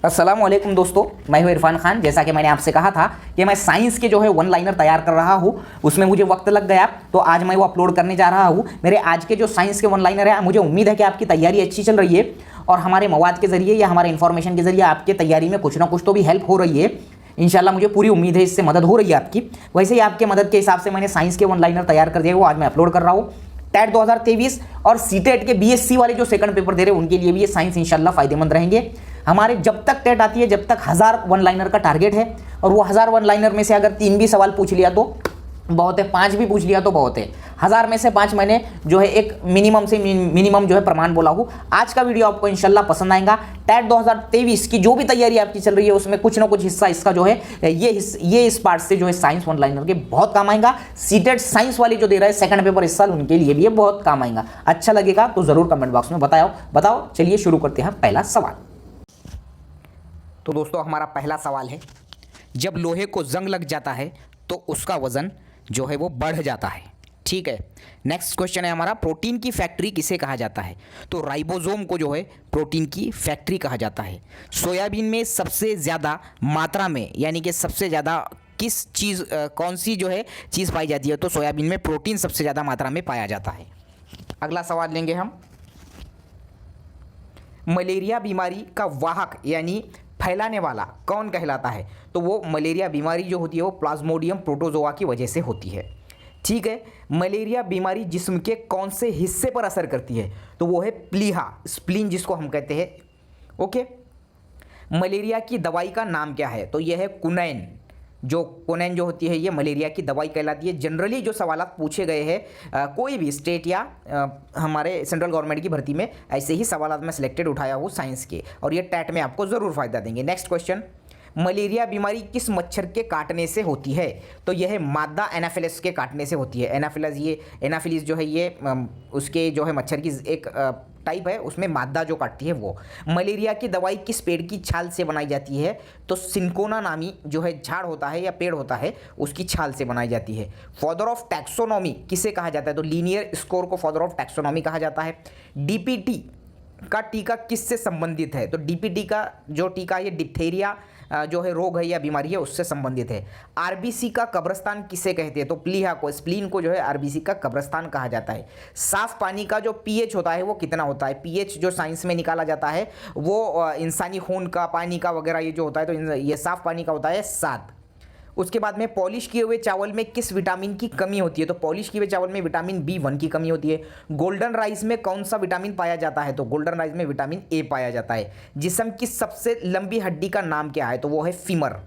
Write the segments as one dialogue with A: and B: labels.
A: अस्सलामुअलैकुम दोस्तों, मैं हूं इरफान खान। जैसा कि मैंने आपसे कहा था कि मैं साइंस के जो है वन लाइनर तैयार कर रहा हूं, उसमें मुझे वक्त लग गया, तो आज मैं वो अपलोड करने जा रहा हूं। मेरे आज के जो साइंस के वन लाइनर है, मुझे उम्मीद है कि आपकी तैयारी अच्छी चल रही है और हमारे मवाद के जरिए या हमारे इन्फॉर्मेशन के जरिए आपकी तैयारी में कुछ ना कुछ तो भी हेल्प हो रही है। इंशाल्लाह मुझे पूरी उम्मीद है इससे मदद हो रही है आपकी। वैसे ही आपके मदद के हिसाब से मैंने साइंस के वन लाइनर तैयार कर दिए, वो आज मैं अपलोड कर रहा हूँ। टेट 2023 और सीटेट के बीएससी वाले जो सेकंड पेपर दे रहे हैं उनके लिए भी ये साइंस इंशाल्लाह फायदेमंद रहेंगे। हमारे जब तक टेट आती है, जब तक 1000 वन लाइनर का टारगेट है, और वो 1000 वन लाइनर में से अगर 3 भी सवाल पूछ लिया तो बहुत है, 5 भी पूछ लिया तो बहुत है। 1000 में से 5 मैंने जो है एक मिनिमम से मिनिमम जो है प्रमाण बोला हूँ। आज का वीडियो आपको इंशाल्लाह पसंद आएगा। टेट 2023 की जो भी तैयारी आपकी चल रही है उसमें कुछ ना कुछ हिस्सा इसका जो है ये इस पार्ट से जो है साइंस वन लाइनर के बहुत काम आएगा। सीटेट साइंस वाले जो दे रहे हैं सेकंड पेपर इस साल, उनके लिए भी ये बहुत काम आएगा। अच्छा लगेगा तो जरूर कमेंट बॉक्स में बताओ। चलिए शुरू करते हैं पहला सवाल। तो दोस्तों हमारा पहला सवाल है, जब लोहे को जंग लग जाता है तो उसका वजन जो है वो बढ़ जाता है। ठीक है। नेक्स्ट क्वेश्चन है हमारा, प्रोटीन की फैक्ट्री किसे कहा जाता है? तो राइबोसोम को जो है प्रोटीन की फैक्ट्री कहा जाता है। सोयाबीन में सबसे ज़्यादा मात्रा में, यानी कि सबसे ज़्यादा किस चीज़ कौन सी जो है चीज़ पाई जाती है? तो सोयाबीन में प्रोटीन सबसे ज़्यादा मात्रा में पाया जाता है। अगला सवाल लेंगे हम, मलेरिया बीमारी का वाहक यानी फैलाने वाला कौन कहलाता है? तो वो मलेरिया बीमारी जो होती है वो प्लाज्मोडियम प्रोटोजोआ की वजह से होती है। ठीक है। मलेरिया बीमारी जिस्म के कौन से हिस्से पर असर करती है? तो वो है प्लीहा, स्प्लीन जिसको हम कहते हैं। ओके। मलेरिया की दवाई का नाम क्या है? तो यह है कुनैन। जो कुनैन जो होती है ये मलेरिया की दवाई कहलाती है। जनरली जो सवालात पूछे गए हैं कोई भी स्टेट या हमारे सेंट्रल गवर्नमेंट की भर्ती में, ऐसे ही सवालात में सिलेक्टेड उठाया हूँ साइंस के, और ये टैट में आपको ज़रूर फ़ायदा देंगे। नेक्स्ट क्वेश्चन, मलेरिया बीमारी किस मच्छर के काटने से होती है? तो यह है मादा एनाफिलिस के काटने से होती है। एनाफिलिस जो है ये उसके जो है मच्छर की एक टाइप है, उसमें मादा जो काटती है वो। मलेरिया की दवाई किस पेड़ की छाल से बनाई जाती है? तो सिंकोना नामी जो है झाड़ होता है या पेड़ होता है, उसकी छाल से बनाई जाती है। फादर ऑफ टैक्सोनॉमी किसे कहा जाता है? तो लीनियर स्कोर को फादर ऑफ टैक्सोनॉमी कहा जाता है। डीपीटी का टीका किससे संबंधित है? तो डीपीटी का जो टीका ये डिप्थेरिया जो है रोग है या बीमारी है उससे संबंधित है। आरबीसी का कब्रस्तान किसे कहते हैं? तो प्लीहा को, स्प्लीन को जो है आरबीसी का कब्रस्तान कहा जाता है। साफ पानी का जो पीएच होता है वो कितना होता है? पीएच जो साइंस में निकाला जाता है वो इंसानी खून का, पानी का वगैरह ये जो होता है, तो ये साफ पानी का होता है 7। उसके बाद में पॉलिश किए हुए चावल में किस विटामिन की कमी होती है? तो पॉलिश किए हुए चावल में विटामिन B1 की कमी होती है। गोल्डन राइस में कौन सा विटामिन पाया जाता है? तो गोल्डन राइस में विटामिन A पाया जाता है। जिस्म की सबसे लंबी हड्डी का नाम क्या है? तो वो है फीमर।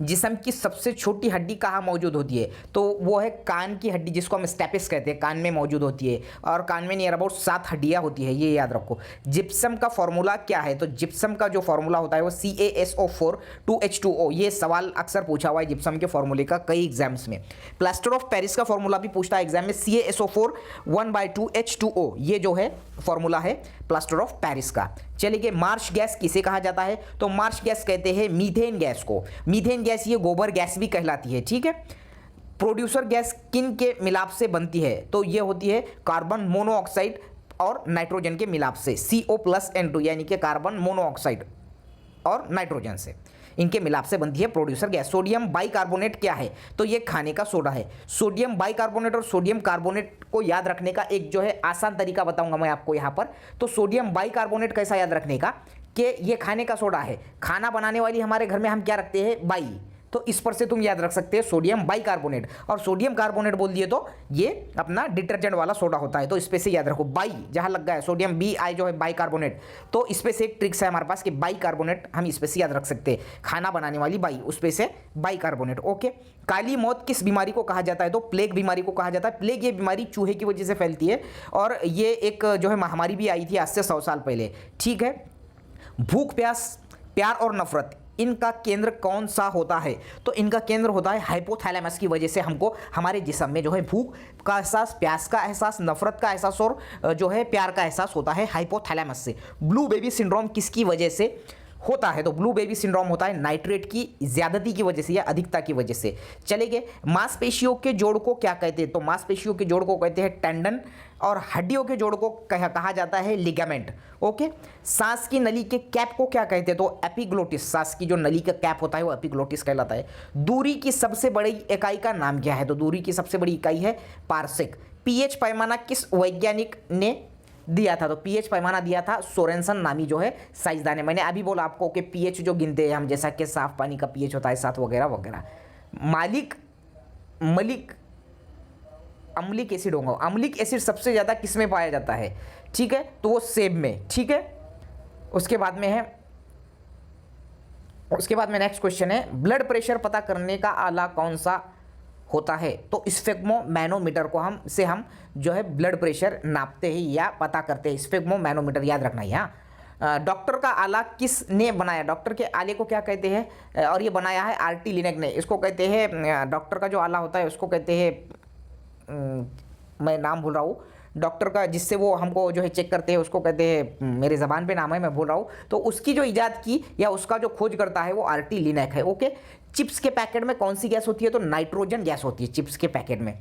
A: जिस्म की सबसे छोटी हड्डी कहाँ मौजूद होती है? तो वो है कान की हड्डी, जिसको हम स्टेपिस कहते हैं, कान में मौजूद होती है, और कान में नियर अबाउट 7 हड्डियाँ होती है, ये याद रखो। जिप्सम का फॉर्मूला क्या है? तो जिप्सम का जो फॉर्मूला होता है वो CaSO4 2H2O। ये सवाल अक्सर पूछा हुआ है जिप्सम के फॉर्मूले का कई एग्जाम्स में। प्लास्टर ऑफ पेरिस का फॉर्मूला भी पूछता है एग्जाम में, CaSO4 1/2H2O। ये जो है फॉर्मूला है प्लास्टर ऑफ पेरिस का। चलिए, मार्श गैस किसे कहा जाता है? तो मार्श गैस कहते हैं मीथेन गैस को। मीथेन गैस ये गोबर गैस भी कहलाती है। ठीक है। प्रोड्यूसर गैस किन के मिलाप से बनती है? तो ये होती है कार्बन मोनोऑक्साइड और नाइट्रोजन के मिलाप से, CO+N2, यानी कि कार्बन मोनोऑक्साइड और नाइट्रोजन से, इनके मिलाप से बनती है प्रोड्यूसर गैस। सोडियम बाइकार्बोनेट क्या है? तो ये खाने का सोडा है। सोडियम बाइकार्बोनेट और सोडियम कार्बोनेट को याद रखने का एक जो है आसान तरीका बताऊंगा मैं आपको यहाँ पर। तो सोडियम बाइकार्बोनेट कैसा याद रखने का, कि ये खाने का सोडा है। खाना बनाने वाली हमारे घर में हम क्या रखते हैं? बाई। तो इस पर से तुम याद रख सकते हैं सोडियम बाइकार्बोनेट, और सोडियम कार्बोनेट बोल दिए तो ये अपना डिटर्जेंट वाला सोडा होता है, तो इस पे से याद रखो। बाई जहां लग गया है, सोडियम BI जो है बाइकार्बोनेट, तो इस पे से एक ट्रिक्स है हमारे पास कि बाइकार्बोनेट हम इस पे से याद रख सकते हैं। खाना बनाने वाली बाई, उस पे से बाइकार्बोनेट। ओके। काली मौत किस बीमारी को कहा जाता है? तो प्लेग बीमारी को कहा जाता है। प्लेग ये बीमारी चूहे की वजह से फैलती है, और ये एक जो है महामारी भी आई थी आज से 100 साल पहले। ठीक है। भूख, प्यास, प्यार और नफरत, इनका केंद्र कौन सा होता है? तो इनका केंद्र होता है हाइपोथैलेमस की वजह से हमको हमारे जिस्म में जो है भूख का एहसास, प्यास का एहसास, नफरत का एहसास और जो है प्यार का एहसास होता है हाइपोथैलेमस से। ब्लू बेबी सिंड्रोम किसकी वजह से होता है तो ब्लू बेबी सिंड्रोम होता है नाइट्रेट की ज्यादती की वजह से या अधिकता की वजह से। चलेंगे, मांसपेशियों के जोड़ को क्या कहते हैं? तो मांसपेशियों के जोड़ को कहते हैं टेंडन और हड्डियों के जोड़ को कहा जाता है लिगामेंट। ओके, सांस की नली के कैप को क्या कहते हैं? तो एपिग्लोटिस। सांस की जो नली का कैप होता है वो एपिग्लोटिस कहलाता है। दूरी की सबसे बड़ी इकाई का नाम क्या है? तो दूरी की सबसे बड़ी इकाई है पारसेक। पीएच पैमाना किस वैज्ञानिक ने दिया था? तो पीएच पैमाना दिया था सोरेनसन नामी जो है साइंसदान ने। मैंने अभी बोला आपको कि पीएच जो गिनते हैं हम, जैसा कि साफ पानी का पीएच होता है 7 वगैरह वगैरह। मलिक अम्लिक एसिड होगा। अम्लिक एसिड सबसे ज़्यादा किस में पाया जाता है? ठीक है, तो वो सेब में। ठीक है, उसके बाद में नेक्स्ट क्वेश्चन है, ब्लड प्रेशर पता करने का आला कौन सा होता है? तो स्फेग्मो मैनोमीटर को हम जो है ब्लड प्रेशर नापते हैं या पता करते हैं। स्फेग्मो मैनोमीटर याद रखना है। यहाँ डॉक्टर का आला किसने बनाया? डॉक्टर के आले को क्या कहते हैं? और ये बनाया है आरटी लिनेक ने। इसको कहते हैं डॉक्टर का जो आला होता है उसको कहते हैं, मैं नाम भूल रहा हूँ डॉक्टर का, जिससे वो हमको जो है चेक करते हैं उसको कहते हैं, मेरे ज़बान पे नाम है मैं भूल रहा हूँ। तो उसकी जो इजाद की या उसका जो खोज करता है वो आरटी लिनेक है। ओके, चिप्स के पैकेट में कौन सी गैस होती है? तो नाइट्रोजन गैस होती है चिप्स के पैकेट में।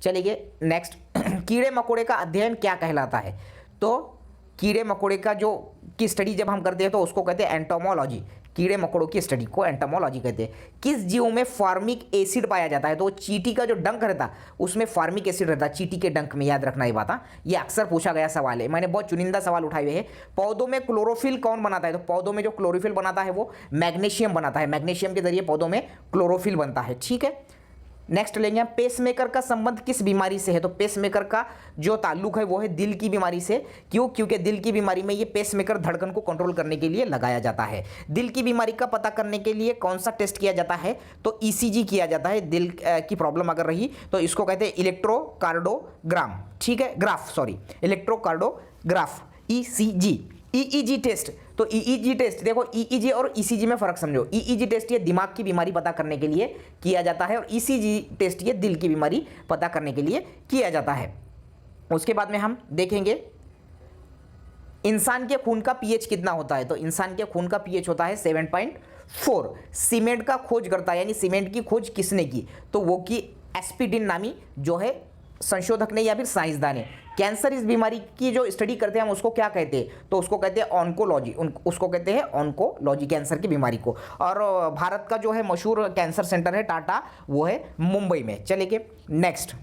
A: चलिए नेक्स्ट, कीड़े मकोड़े का अध्ययन क्या कहलाता है? तो कीड़े मकोड़े का जो की स्टडी जब हम करते हैं तो उसको कहते हैं एंटोमोलॉजी। कीड़े मकोड़ों की स्टडी को एंटोमोलॉजी कहते हैं। किस जीव में फार्मिक एसिड पाया जाता है? तो चींटी का जो डंक रहता है उसमें फार्मिक एसिड रहता है, चींटी के डंक में। याद रखना ये बात। ये अक्सर पूछा गया सवाल है, मैंने बहुत चुनिंदा सवाल उठाए हुए हैं। पौधों में क्लोरोफिल कौन बनाता है? तो पौधों में जो क्लोरोफिल बनाता है वो मैग्नीशियम बनाता है। मैग्नीशियम के जरिए पौधों में क्लोरोफिल बनता है। ठीक है, नेक्स्ट लेंगे हम, पेसमेकर का संबंध किस बीमारी से है? तो पेसमेकर का जो ताल्लुक है वो है दिल की बीमारी से। क्यों? क्योंकि दिल की बीमारी में ये पेसमेकर धड़कन को कंट्रोल करने के लिए लगाया जाता है। दिल की बीमारी का पता करने के लिए कौन सा टेस्ट किया जाता है? तो ईसीजी किया जाता है। दिल की प्रॉब्लम अगर रही तो इसको कहते हैं इलेक्ट्रोकार्डियोग्राम। ठीक है, इलेक्ट्रोकार्डियोग्राफ, ईसीजी। ईईजी टेस्ट, तो ईईजी टेस्ट देखो, ईईजी और ईसीजी में फर्क समझो। ईईजी टेस्ट ये दिमाग की बीमारी पता करने के लिए किया जाता है और ईसीजी टेस्ट ये दिल की बीमारी पता करने के लिए किया जाता है। उसके बाद में हम देखेंगे इंसान के खून का पीएच कितना होता है? तो इंसान के खून का पीएच होता है 7.4। सीमेंट का खोज करता है, यानी सीमेंट की खोज किसने की? तो वो की एस्पिडिन नामी जो है संशोधक ने या फिर साइंसदान ने। कैंसर इस बीमारी की जो स्टडी करते हैं हम उसको क्या कहते हैं? तो उसको कहते हैं ऑन्कोलॉजी। उसको कहते हैं ऑन्कोलॉजी, कैंसर की बीमारी को। और भारत का जो है मशहूर कैंसर सेंटर है टाटा, वो है मुंबई में। चलिए नेक्स्ट,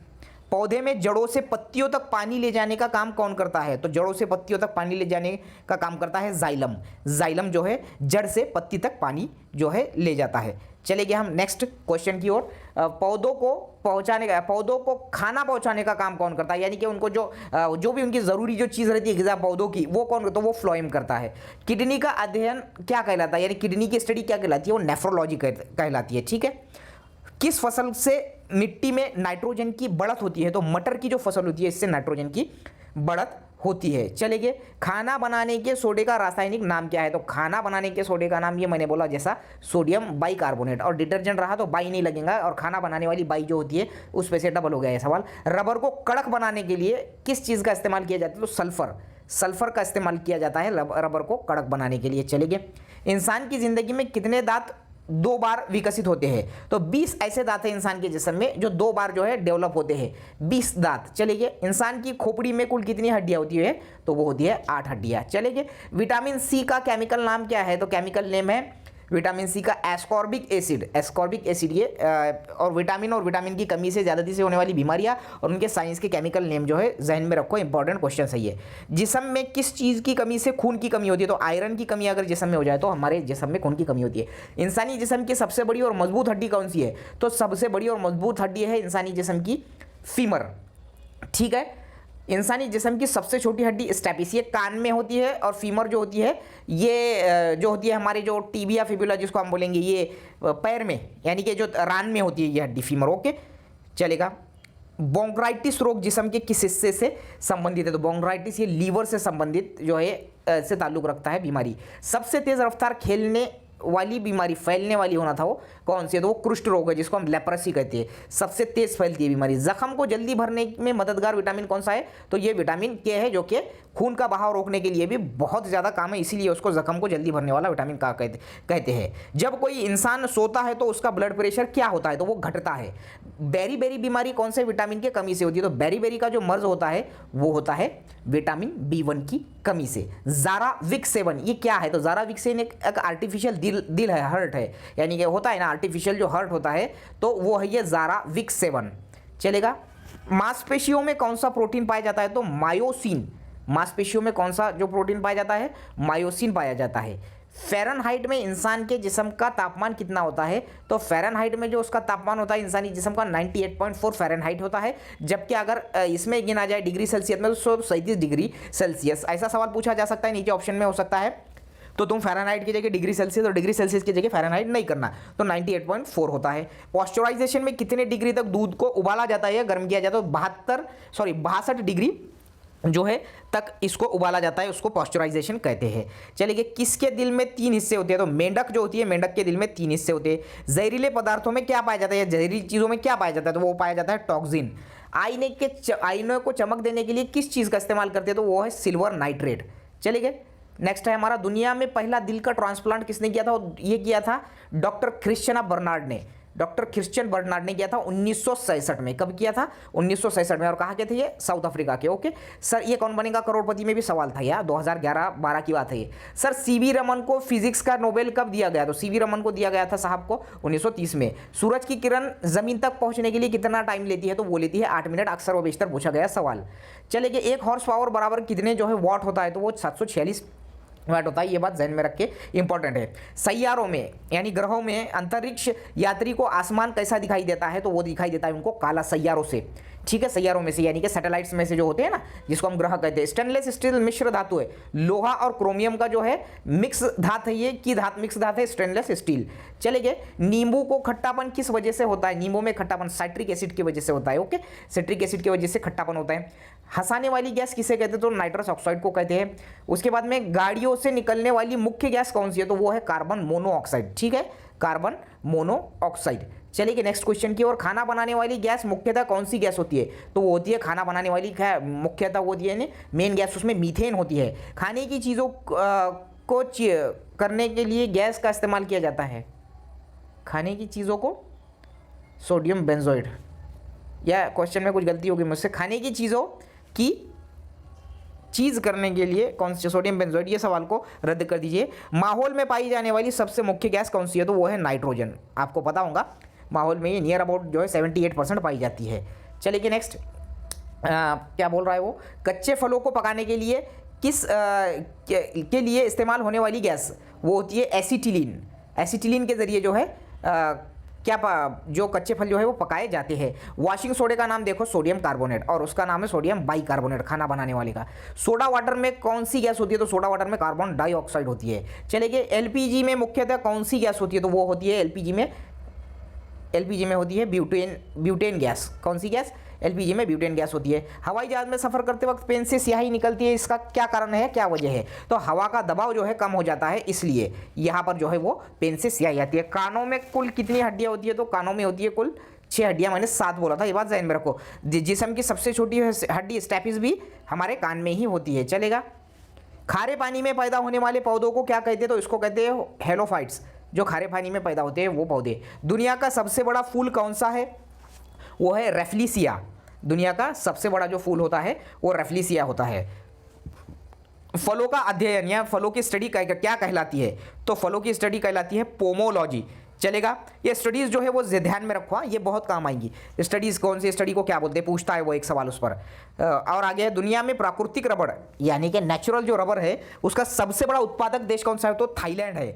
A: पौधे में जड़ों से पत्तियों तक पानी ले जाने का काम कौन करता है? तो जड़ों से पत्तियों तक पानी ले जाने का काम करता है जाइलम। जाइलम जो है जड़ से पत्ती तक पानी जो है ले जाता है। चलेंगे हम नेक्स्ट क्वेश्चन की ओर। पौधों को खाना पहुंचाने का काम कौन करता है? यानी कि उनको जो भी उनकी ज़रूरी जो चीज़ रहती है ग़िज़ा पौधों की, वो कौन? तो वो फ्लोएम करता है। किडनी का अध्ययन क्या कहलाता है? यानी किडनी की स्टडी क्या कहलाती है? वो नेफ्रोलॉजी कहलाती है। ठीक है, किस फसल से मिट्टी में नाइट्रोजन की बढ़त होती है? तो मटर की जो फसल होती है इससे नाइट्रोजन की बढ़त होती है। चलिए, खाना बनाने के सोडे का रासायनिक नाम क्या है? तो खाना बनाने के सोडे का नाम ये मैंने बोला जैसा सोडियम बाइकार्बोनेट, और डिटर्जेंट रहा तो बाई नहीं लगेगा, और खाना बनाने वाली बाई जो होती है उस पे से डबल हो गया ये सवाल। रबर को कड़क बनाने के लिए किस चीज़ का इस्तेमाल किया जाता है? तो सल्फर का इस्तेमाल किया जाता है रबर को कड़क बनाने के लिए। चलिए, इंसान की ज़िंदगी में कितने दांत 2 बार विकसित होते हैं? तो 20 ऐसे दांत हैं इंसान के जिस्म में जो 2 बार जो है डेवलप होते हैं, 20 दांत। चलिए, इंसान की खोपड़ी में कुल कितनी हड्डियां होती है? तो वो होती है 8 हड्डियां। चलिए, विटामिन सी का केमिकल नाम क्या है? तो केमिकल नेम है विटामिन सी का एस्कॉर्बिक एसिड ये और विटामिन की कमी से ज़्यादती से होने वाली बीमारियां और उनके साइंस के केमिकल नेम जो है जहन में रखो, इंपॉर्टेंट क्वेश्चन सही है। जिस्म में किस चीज़ की कमी से खून की कमी होती है? तो आयरन की कमी अगर जिस्म में हो जाए तो हमारे जिस्म में खून की कमी होती है। इंसानी जिस्म की सबसे बड़ी और मजबूत हड्डी कौन सी है? तो सबसे बड़ी और मजबूत हड्डी है इंसानी जिस्म की फीमर। ठीक है, इंसानी जिस्म की सबसे छोटी हड्डी स्टेपिस, ये कान में होती है, और फीमर जो होती है ये जो होती है हमारे जो टिबिया फिबुला जिसको हम बोलेंगे ये पैर में, यानी कि जो रान में होती है ये हड्डी फीमर। ओके, चलेगा। ब्रोंकाइटिस रोग जिस्म के किस हिस्से से संबंधित है? तो ब्रोंकाइटिस ये लीवर से संबंधित जो है से ताल्लुक़ रखता है बीमारी। सबसे तेज़ रफ्तार खेलने वाली बीमारी, फैलने वाली होना था वो कौन सी है, तो वो कुष्ठ रोग है जिसको हम लेप्रेसी कहते हैं, सबसे तेज फैलती है बीमारी। जख्म को जल्दी भरने में मददगार विटामिन कौन सा है, तो ये विटामिन के है, जो कि खून का बहाव रोकने के लिए भी बहुत ज़्यादा काम है, इसीलिए उसको जख्म को जल्दी भरने वाला विटामिन का कहते हैं। जब कोई इंसान सोता है तो उसका ब्लड प्रेशर क्या होता है, तो वो घटता है। बेरी बेरी बीमारी कौन से विटामिन की कमी से होती है, तो बेरी बेरी का जो मर्ज होता है वो होता है विटामिन B1 की कमी से। ज़ाराविक्स-7 ये क्या है, तो ज़ाराविक्स-7 एक आर्टिफिशियल दिल है, हर्ट है, यानी कि होता है ना आर्टिफिशियल जो हर्ट होता है, तो वो है ये ज़ाराविक्स-7। चलेगा। मांसपेशियों में कौन सा प्रोटीन पाया जाता है, तो मायोसिन। मांसपेशियों में कौन सा जो प्रोटीन पाया जाता है, मायोसिन पाया जाता है। फ़ारेनहाइट में इंसान के जिस्म का तापमान कितना होता है, तो फ़ारेनहाइट में जो उसका तापमान होता है इंसानी जिस्म का 98.4 फ़ारेनहाइट होता है, जबकि अगर इसमें गिना जाए डिग्री सेल्सियस में तो 37 डिग्री सेल्सियस। ऐसा सवाल पूछा जा सकता है, नीचे ऑप्शन में हो सकता है, तो तुम फ़ारेनहाइट की जगह डिग्री सेल्सियस और डिग्री सेल्सियस की जगह फ़ारेनहाइट नहीं करना, तो 98.4 होता है। पॉस्चराइजेशन में कितने डिग्री तक दूध को उबाला जाता है या गर्म किया जाता है, तो 62 डिग्री जो है तक इसको उबाला जाता है, उसको पॉस्चराइजेशन कहते हैं। चलिए, किसके दिल में 3 हिस्से होते हैं, तो मेंढक जो होती है, मेंढक के दिल में 3 हिस्से होते हैं। जहरीले पदार्थों में क्या पाया जाता है, जहरीली चीज़ों में क्या पाया जाता है, तो वो पाया जाता है टॉक्सिन। आईने को चमक देने के लिए किस चीज़ का इस्तेमाल करते हैं, तो वो है सिल्वर नाइट्रेट। चलिए, नेक्स्ट है हमारा, दुनिया में पहला दिल का ट्रांसप्लांट किसने किया था, ये किया था डॉक्टर क्रिश्चियन बर्नार्ड ने। डॉक्टर क्रिश्चियन बर्नार्ड ने किया था 1966 में। कब किया था, 1966 में। और कहाँ के थे ये, साउथ अफ्रीका के। ओके सर, ये कौन बनेगा करोड़पति में भी सवाल था यार, 2011-12 की बात है ये। सर, सीवी रमन को फिजिक्स का नोबेल कब दिया गया, तो सीवी रमन को दिया गया था साहब को 1930 में। सूरज की किरण जमीन तक पहुंचने के लिए कितना टाइम लेती है, तो वो लेती है 8 मिनट। अक्सर व बेशतर पूछा गया सवाल। चलिए, 1 हॉर्स पावर बराबर कितने जो है वॉट होता है, तो वो 746 वाट होता है। ये बात ध्यान में रख के इंपॉर्टेंट है। सैयारों में यानी ग्रहों में अंतरिक्ष यात्री को आसमान कैसा दिखाई देता है, तो वो दिखाई देता है उनको काला सैयारों से। ठीक है, सैयारों में से यानी कि सैटेलाइट्स में से जो होते हैं ना, जिसको हम ग्रह कहते हैं। स्टेनलेस स्टील मिश्र धातु है, लोहा और क्रोमियम का जो है मिक्स धात है, ये की धात मिक्स धात है स्टेनलेस स्टील। चलेंगे, नींबू को खट्टापन किस वजह से होता है, नींबू में खट्टापन साइट्रिक एसिड की वजह से होता है। ओके, साइट्रिक एसिड की वजह से खट्टापन होता है। हंसाने वाली गैस किसे कहते हैं, तो नाइट्रस ऑक्साइड को कहते हैं। उसके बाद में गाड़ियों से निकलने वाली मुख्य गैस कौन सी है, तो वो है कार्बन मोनोऑक्साइड। ठीक है, कार्बन मोनोऑक्साइड। चलिए नेक्स्ट क्वेश्चन की ओर। खाना बनाने वाली गैस मुख्यतः कौन सी गैस होती है, तो वो होती है खाना बनाने वाली मुख्यतः वो होती है मेन गैस, उसमें मीथेन होती है। खाने की चीज़ों को करने के लिए गैस का इस्तेमाल किया जाता है, खाने की चीज़ों को सोडियम बेंजोइड, या क्वेश्चन में कुछ गलती होगी मुझसे, खाने की चीज़ों की चीज़ करने के लिए कौन सी सोडियम बेंजोइड, ये सवाल को रद्द कर दीजिए। माहौल में पाई जाने वाली सबसे मुख्य गैस कौन सी है, तो वो है नाइट्रोजन। आपको पता होगा माहौल में ये नियर अबाउट जो है 78% पाई जाती है। चलिए नेक्स्ट क्या बोल रहा है वो, कच्चे फलों को पकाने के लिए के लिए इस्तेमाल होने वाली गैस वो होती है एसिटिलीन। एसिटिलीन के ज़रिए जो है जो कच्चे फल जो है वो पकाए जाते हैं। वॉशिंग सोडे का नाम देखो सोडियम कार्बोनेट, और उसका नाम है सोडियम बाइकार्बोनेट, खाना बनाने वाले का। सोडा वाटर में कौन सी गैस होती है, तो सोडा वाटर में कार्बन डाइऑक्साइड होती है। चलिए एलपीजी में मुख्यतः कौन सी गैस होती है, तो वो होती है एलपीजी में होती है ब्यूटेन गैस। कौन सी गैस, एलपीजी में ब्यूटेन गैस होती है। हवाई जहाज में सफर करते वक्त पेन से स्याही निकलती है, इसका क्या कारण है, क्या वजह है, तो हवा का दबाव जो है कम हो जाता है, इसलिए यहाँ पर जो है वो पेन से स्याही आती है। कानों में कुल कितनी हड्डियाँ होती है, तो कानों में होती है कुल 6 हड्डियाँ, मैंने 7 बोला था, ये बात ध्यान में रखो। जिस्म की सबसे छोटी हड्डी स्टेपिस भी हमारे कान में ही होती है। चलेगा, खारे पानी में पैदा होने वाले पौधों को क्या कहते हैं, तो इसको कहते हैं हेलोफाइट्स, जो खारे पानी में पैदा होते हैं वो पौधे। दुनिया का सबसे बड़ा फूल कौन सा है, वो है रेफ्लिसिया। दुनिया का सबसे बड़ा जो फूल होता है वो रेफ्लिसिया होता है। फलों का अध्ययन या फलों की स्टडी क्या कहलाती है, तो फलों की स्टडी कहलाती है पोमोलॉजी। चलेगा, ये स्टडीज़ जो है वो ध्यान में रखो, ये बहुत काम आएंगी। स्टडीज़ कौन सी स्टडी को क्या बोलते हैं, पूछता है वो एक सवाल उस पर। और आगे, दुनिया में प्राकृतिक रबड़ यानी कि नेचुरल जो रबर है उसका सबसे बड़ा उत्पादक देश कौन सा है, तो थाईलैंड है।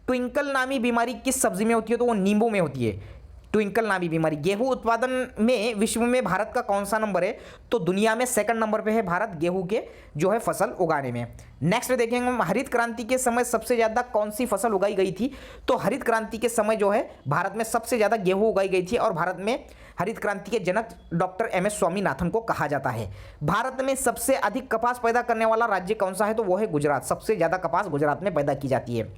A: ट्विंकल नामी बीमारी किस सब्जी में होती है, तो वो नींबू में होती है, ट्विंकल नामी बीमारी। गेहूं उत्पादन में विश्व में भारत का कौन सा नंबर है, तो दुनिया में 2nd नंबर पे है भारत गेहूं के जो है फसल उगाने में। नेक्स्ट देखेंगे हम, हरित क्रांति के समय सबसे ज़्यादा कौन सी फसल उगाई गई थी, तो हरित क्रांति के समय जो है भारत में सबसे ज़्यादा गेहूं उगाई गई थी, और भारत में हरित क्रांति के जनक डॉक्टर MS स्वामीनाथन को कहा जाता है। भारत में सबसे अधिक कपास पैदा करने वाला राज्य कौन सा है, तो वो है गुजरात। सबसे ज़्यादा कपास गुजरात में पैदा की जाती है।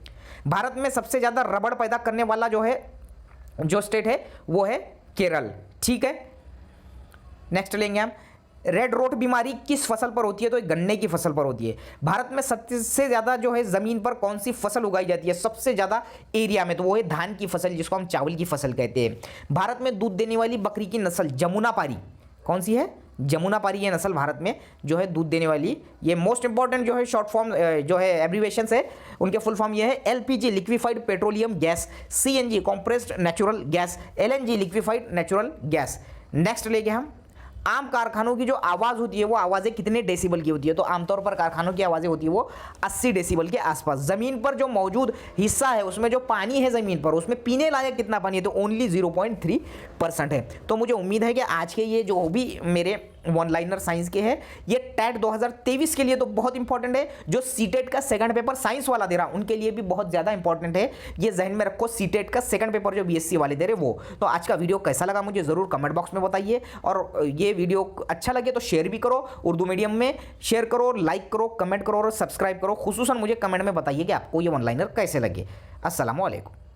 A: भारत में सबसे ज़्यादा रबड़ पैदा करने वाला जो स्टेट है वो है केरल। ठीक है, नेक्स्ट लेंगे हम, रेड रोट बीमारी किस फसल पर होती है? तो ये गन्ने की फसल पर होती है। भारत में सबसे ज़्यादा ज़मीन पर कौन सी फसल उगाई जाती है सबसे ज़्यादा एरिया में? तो वो है धान की फसल, जिसको हम चावल की फसल कहते हैं। भारत में दूध देने वाली बकरी की नस्ल जमुनापारी, कौन सी है? जमुनापारी ये नस्ल भारत में दूध देने वाली। ये most important short form abbreviation है, उनके फुल फॉर्म ये है LPG liquefied petroleum gas, CNG compressed natural gas, LNG liquefied natural gas. Next लेके हम, आम कारखानों की जो आवाज़ होती है वो आवाज़ें कितने डेसिबल की होती है? तो आमतौर पर कारखानों की आवाज़ें होती है वो 80 डेसिबल के आसपास। ज़मीन पर जो मौजूद हिस्सा है उसमें जो पानी है ज़मीन पर, उसमें पीने लायक कितना पानी है? तो ओनली 0.3% है। तो मुझे उम्मीद है कि आज के ये जो भी मेरे वन लाइनर साइंस के हैं ये टेट 2023 के लिए तो बहुत इंपॉर्टेंट है। जो सीटेट का सेकंड पेपर साइंस वाला दे रहा उनके लिए भी बहुत ज़्यादा इंपॉर्टेंट है। ये जहन में रखो, सीटेट का सेकंड पेपर जो बीएससी वाले दे रहे वो। तो आज का वीडियो कैसा लगा मुझे ज़रूर कमेंट बॉक्स में बताइए, और ये वीडियो अच्छा लगे तो शेयर भी करो, उर्दू मीडियम में शेयर करो, लाइक करो, कमेंट करो और सब्सक्राइब करो। खुसूसन मुझे कमेंट में बताइए कि आपको ये वन लाइनर कैसे लगे। अस्सलाम वालेकुम।